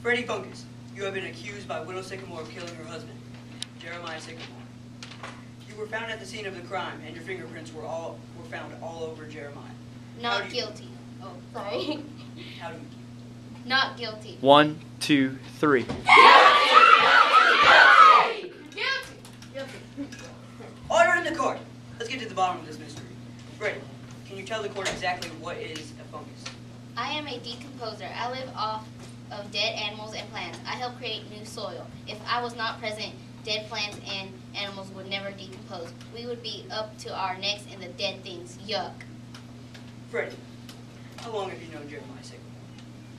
Freddie Fungus, you have been accused by Widow Sycamore of killing her husband, Jeremiah Sycamore. You were found at the scene of the crime, and your fingerprints were found all over Jeremiah. Not guilty. Oh, sorry. How do you? Not guilty. 1, 2, 3. Order in the court. Let's get to the bottom of this mystery. Freddie, can you tell the court exactly what is a fungus? I am a decomposer. I live off of dead animals and plants. I help create new soil. If I was not present, dead plants and animals would never decompose. We would be up to our necks in the dead things. Yuck. Freddie, how long have you known Jeremiah Sycamore?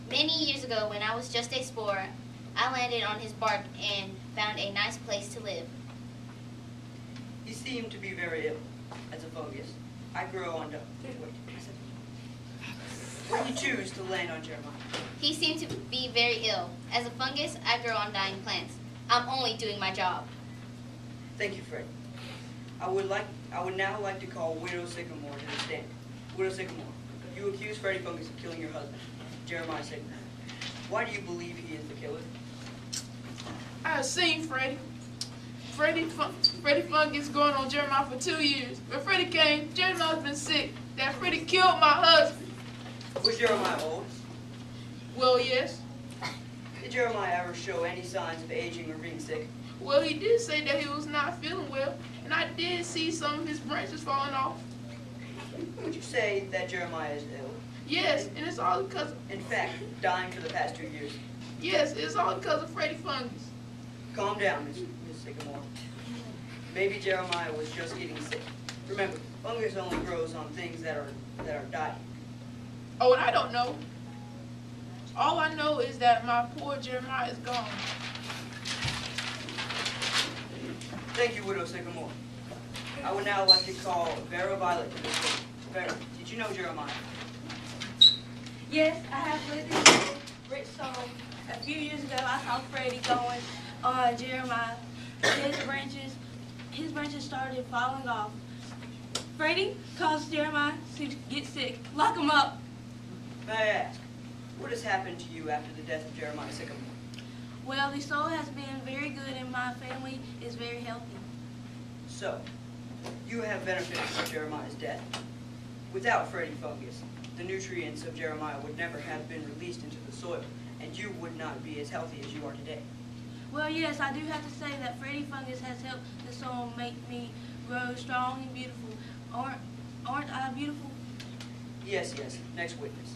Many years ago, when I was just a spore, I landed on his bark and found a nice place to live. He seemed to be very ill as a fungus. I grow on When you choose to land on Jeremiah? He seemed to be very ill. As a fungus, I grow on dying plants. I'm only doing my job. Thank you, Freddie. I would now like to call Widow Sycamore to the stand. Widow Sycamore, you accuse Freddie Fungus of killing your husband, Jeremiah Sycamore. Why do you believe he is the killer? I have seen Freddie Fungus going on Jeremiah for 2 years. When Freddie came, Jeremiah's been sick. That Freddie killed my husband. Was Jeremiah old? Well, yes. Did Jeremiah ever show any signs of aging or being sick? Well, he did say that he was not feeling well, and I did see some of his branches falling off. Would you say that Jeremiah is ill? Yes, and it's all because In fact, dying for the past 2 years. yes, it's all because of Freddie Fungus. Calm down, Miss Sycamore. Maybe Jeremiah was just getting sick. Remember, fungus only grows on things that are dying. Oh, and I don't know. All I know is that my poor Jeremiah is gone. Thank you, Widow Sycamore. I would now like to call Vera Violet to the stand. Vera, did you know Jeremiah? Yes, I have lived in Rich Soul. A few years ago, I saw Freddie going on Jeremiah. His branches started falling off. Freddie caused Jeremiah to get sick. Lock him up. May I ask, what has happened to you after the death of Jeremiah Sycamore? Well, the soil has been very good and my family is very healthy. So, you have benefited from Jeremiah's death. Without Freddie Fungus, the nutrients of Jeremiah would never have been released into the soil, and you would not be as healthy as you are today. Well, yes, I do have to say that Freddie Fungus has helped the soil make me grow strong and beautiful. Aren't I beautiful? Yes, yes. Next witness.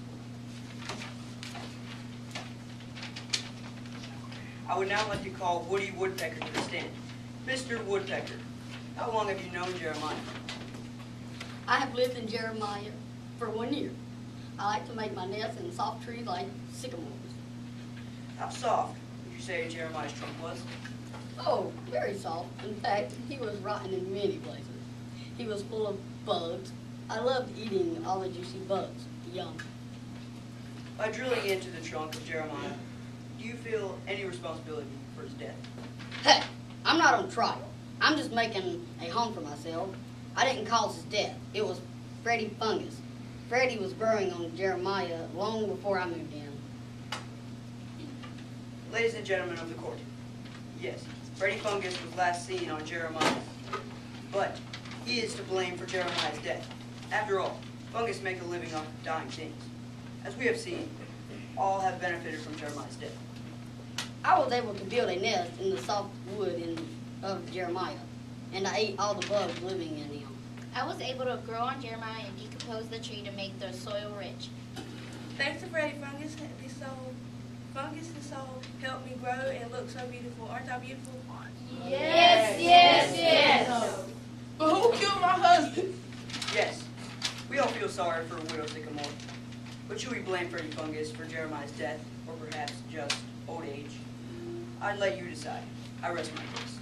I would now like to call Woody Woodpecker to the stand. Mr. Woodpecker, how long have you known Jeremiah? I have lived in Jeremiah for 1 year. I like to make my nest in soft trees like sycamores. How soft would you say Jeremiah's trunk was? Oh, very soft. In fact, he was rotten in many places. He was full of bugs. I loved eating all the juicy bugs. Yum. By drilling into the trunk of Jeremiah, do you feel any responsibility for his death? Hey, I'm not on trial. I'm just making a home for myself. I didn't cause his death. It was Freddie Fungus. Freddie was growing on Jeremiah long before I moved in. Ladies and gentlemen of the court, yes, Freddie Fungus was last seen on Jeremiah, but he is to blame for Jeremiah's death. After all, fungus make a living off of dying things. As we have seen, all have benefited from Jeremiah's death. I was able to build a nest in the soft wood of Jeremiah, and I ate all the bugs living in him. I was able to grow on Jeremiah and decompose the tree to make the soil rich. Thanks to Freddie Fungus, the soul helped me grow and look so beautiful. Aren't I beautiful? Yes, yes, yes. But who killed my husband? Yes, we all feel sorry for Widow Sycamore, but should we blame Freddie Fungus for Jeremiah's death, or perhaps just old age? I'd let you decide. I rest my case.